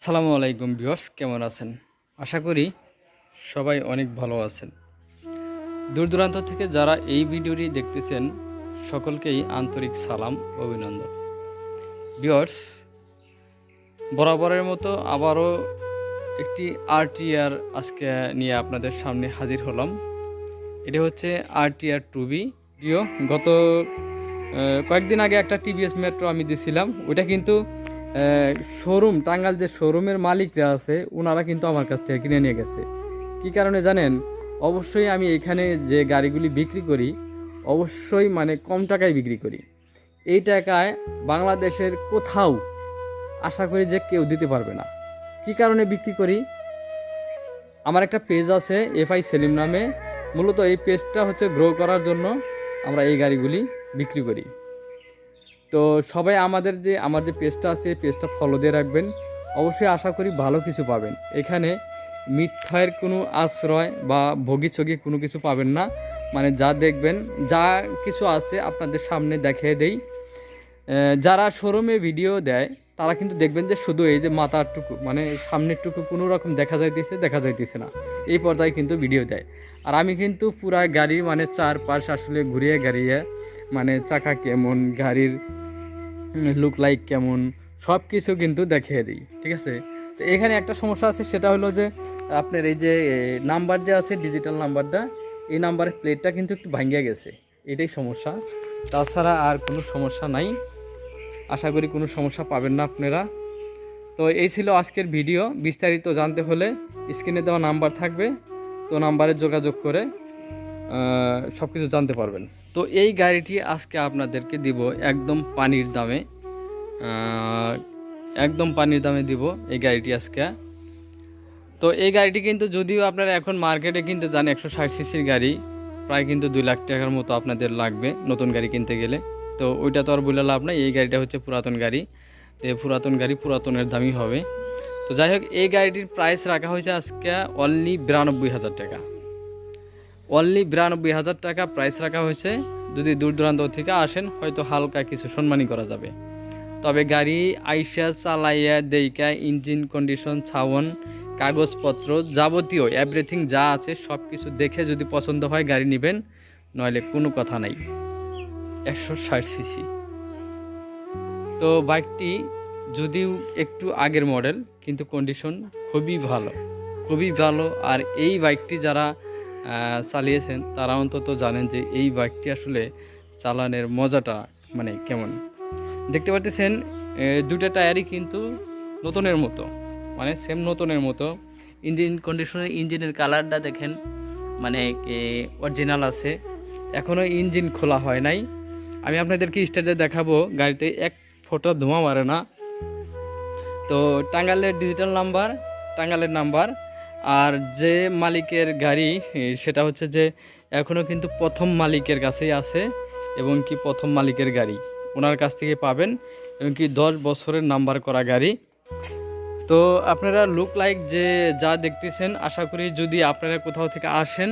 আসসালামু আলাইকুম ভিউয়ার্স, কেমন আছেন? আশা করি সবাই অনেক ভালো আছেন। দূর দূরান্ত থেকে যারা এই ভিডিওটি দেখতেছেন সকলকেই আন্তরিক সালাম ও অভিনন্দন। ভিউয়ার্স, বরাবরের মতো আবারও একটি আরটিআর আজকে নিয়ে আপনাদের সামনে হাজির হলাম। এটা হচ্ছে আরটিআর 2B। গত কয়েকদিন আগে একটা টিভিএস মেট্রো আমি দিছিলাম, ওটা কিন্তু শোরুম টাঙ্গাইল যে শোরুমের মালিকরা আছে ওনারা কিন্তু আমার কাছ থেকে কিনে নিয়ে গেছে। কি কারণে জানেন? অবশ্যই আমি এখানে যে গাড়িগুলি বিক্রি করি অবশ্যই কম টাকায় বিক্রি করি। এই টাকায় বাংলাদেশের কোথাও আশা করি যে কেউ দিতে পারবে না। কি কারণে বিক্রি করি? আমার একটা পেজ আছে এফআই সেলিম নামে, মূলত এই পেজটা হচ্ছে গ্রো করার জন্য আমরা এই গাড়িগুলি বিক্রি করি। তো সবাই আমার যে পেজটা আছে পেজটা ফলো দিয়ে রাখবেন। অবশ্যই আশা করি ভালো কিছু পাবেন। এখানে মিথ্যার কোনো আশ্রয় বা ভোগী কোনো কিছু পাবেন না। যা দেখবেন, যা কিছু আছে আপনাদের সামনে দেখিয়ে দেই। যারা শোরুমে ভিডিও দেয় তারা কিন্তু দেখবেন যে শুধু এই যে মাথারটুকু সামনেরটুকু কোনো রকম দেখা যাইতেছে না, এই পর্যায়ে কিন্তু ভিডিও দেয়। আর আমি কিন্তু পুরা গাড়ির চারপাশ আসলে ঘুরিয়ে গাড়িয়ে চাকা কেমন, গাড়ির লুক লাইক কেমন, সব কিছু কিন্তু দেখিয়ে দিই। ঠিক আছে? তো এখানে একটা সমস্যা আছে, সেটা হলো যে আপনার এই যে নাম্বার যে আছে ডিজিটাল নাম্বারটা, এই নাম্বারের প্লেটটা কিন্তু একটু ভাঙ্গিয়া গেছে, এটাই সমস্যা। তাছাড়া আর কোনো সমস্যা নাই, আশা করি কোনো সমস্যা পাবেন না আপনারা। তো এই ছিল আজকের ভিডিও। বিস্তারিত জানতে হলে স্ক্রিনে দেওয়া নাম্বার থাকবে, তো নাম্বারে যোগাযোগ করে সব কিছু জানতে পারবেন। তো এই গাড়িটি আজকে আপনাদেরকে দিব একদম পানির দামে দিব এই গাড়িটি আজকে। তো এই গাড়িটি কিন্তু যদিও আপনারা এখন মার্কেটে কিনতে যান 160 সিসির গাড়ি, প্রায় কিন্তু 2 লাখ টাকার মতো আপনাদের লাগবে নতুন গাড়ি কিনতে গেলে। তো ওইটা তো আর বলে লাভ নাই, এই গাড়িটা হচ্ছে পুরাতন গাড়ি। তো পুরাতন গাড়ি পুরাতনের দামই হবে। তো যাই হোক, এই গাড়িটির প্রাইস রাখা হয়েছে আজকে অনলি 92,000 টাকা। অনলি 92,000 টাকা প্রাইস রাখা হয়েছে। যদি দূর দূরান্ত থেকে আসেন হয়তো হালকা কিছু সম্মানী করা যাবে। তবে গাড়ি আইসা চালাইয়া দেইকা ইঞ্জিন কন্ডিশন, ছাউন, কাগজপত্র যাবতীয় এভরিথিং যা আছে সব কিছু দেখে যদি পছন্দ হয় গাড়ি নেবেন, নইলে কোনো কথা নাই। 160 সিসি। তো বাইকটি যদিও একটু আগের মডেল, কিন্তু কন্ডিশন খুবই ভালো। আর এই বাইকটি যারা চালিয়েছেন তারা অন্তত জানেন যে এই বাইকটি আসলে চালানোর মজাটা কেমন। দেখতে পাচ্ছেন দুটো টায়ারই কিন্তু নতুনের মতো, সেম নতুনের মতো। ইঞ্জিন কন্ডিশনের, ইঞ্জিনের কালারটা দেখেন অরিজিনাল আছে, এখনও ইঞ্জিন খোলা হয় নাই। আমি আপনাদেরকে স্টার্টে দেখাবো, গাড়িতে এক ফোঁটা ধোঁয়া মারে না। তো টাঙ্গাইলের ডিজিটাল নাম্বার, টাঙ্গাইলের নাম্বার। আর যে মালিকের গাড়ি সেটা হচ্ছে যে এখনও কিন্তু প্রথম মালিকের কাছেই আছে, এবং কি প্রথম মালিকের গাড়ি ওনার কাছ থেকে পাবেন, এবং কি 10 বছরের নাম্বার করা গাড়ি। তো আপনারা লুক লাইক যে যা দেখতেছেন, আশা করি যদি আপনারা কোথাও থেকে আসেন,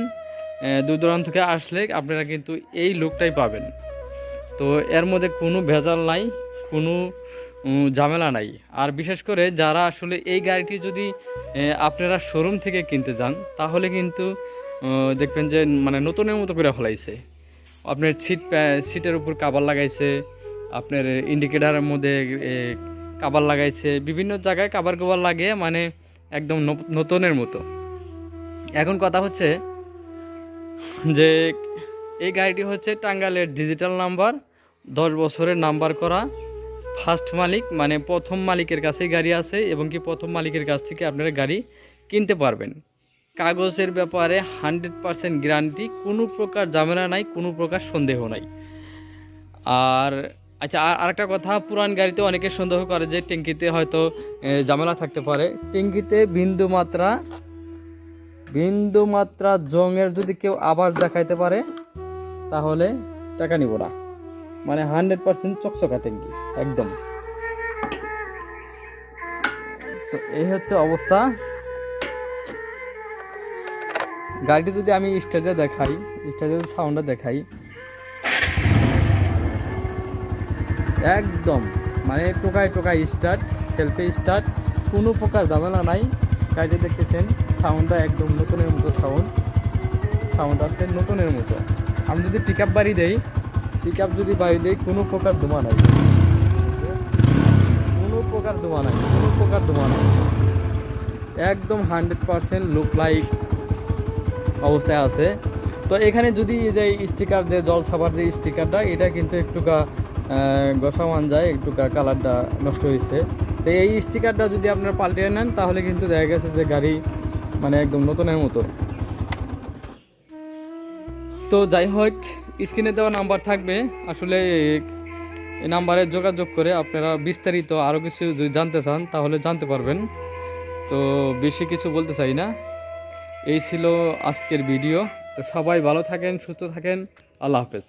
দূর দূরান্ত থেকে আসলে আপনারা কিন্তু এই লুকটাই পাবেন। তো এর মধ্যে কোনো ভেজাল নাই, কোনো ঝামেলা নাই। আর বিশেষ করে যারা আসলে এই গাড়িটি যদি আপনারা শোরুম থেকে কিনতে যান তাহলে কিন্তু দেখবেন যে নতুনের মতো করে ফেলাইছে। আপনার সিটের উপর কাভার লাগাইছে, আপনার ইন্ডিকেটারের মধ্যে কাভার লাগাইছে, বিভিন্ন জায়গায় কাভার লাগিয়ে একদম নতুনের মতো। এখন কথা হচ্ছে যে এই গাড়িটি হচ্ছে টাঙ্গাইলের ডিজিটাল নাম্বার, 10 বছরের নাম্বার করা, ফার্স্ট মালিক প্রথম মালিকের কাছেই গাড়ি আছে, এবং কি প্রথম মালিকের কাছ থেকে আপনারা গাড়ি কিনতে পারবেন। কাগজের ব্যাপারে 100% গ্যারান্টি, কোনো প্রকার ঝামেলা নাই, কোনো প্রকার সন্দেহ নাই। আর আচ্ছা, আরেকটা কথা, পুরান গাড়িতে অনেকে সন্দেহ করে যে ট্যাঙ্কিতে হয়তো ঝামেলা থাকতে পারে। ট্যাঙ্কিতে বিন্দুমাত্রা জংয়ের যদি কেউ আবার দেখাইতে পারে তাহলে টাকা নিব না। 100% চকচকা ট্যাঙ্কি একদম। তো এই হচ্ছে অবস্থা। গাড়িটি যদি আমি স্টার্টে দেখাই, স্টার্টের সাউন্ডটা দেখাই, একদম টোকায় স্টার্ট, সেলফে স্টার্ট, কোনো প্রকার ঝামেলা নাই। গাড়িতে দেখতেছেন সাউন্ডটা একদম নতুনের মতো সাউন্ড আছে নতুনের মতো। আমি যদি পিক আপ বাড়ি দেই, কোনো প্রকার ধোঁয়া নাই, কোনো প্রকার ধোঁয়া নাই, একদম 100% লুক লাইক অবস্থায় আছে। তো এখানে যদি যে স্টিকার যে জল ছাপার যে স্টিকারটা, এটা কিন্তু একটুকা ঘষামান যায়, একটুকা কালারটা নষ্ট হয়েছে। তো এই স্টিকারটা যদি আপনারা পাল্টে নেন তাহলে কিন্তু দেখা গেছে যে গাড়ি মানে একদম নতুনের মতো। তো যাই হোক, স্ক্রিনে দেওয়া নাম্বার থাকবে, আসলে এই নাম্বারে যোগাযোগ করে আপনারা বিস্তারিত আরও কিছু যদি জানতে চান তাহলে জানতে পারবেন। তো বেশি কিছু বলতে চাই না, এই ছিল আজকের ভিডিও। তো সবাই ভালো থাকেন, সুস্থ থাকেন, আল্লাহ হাফেজ।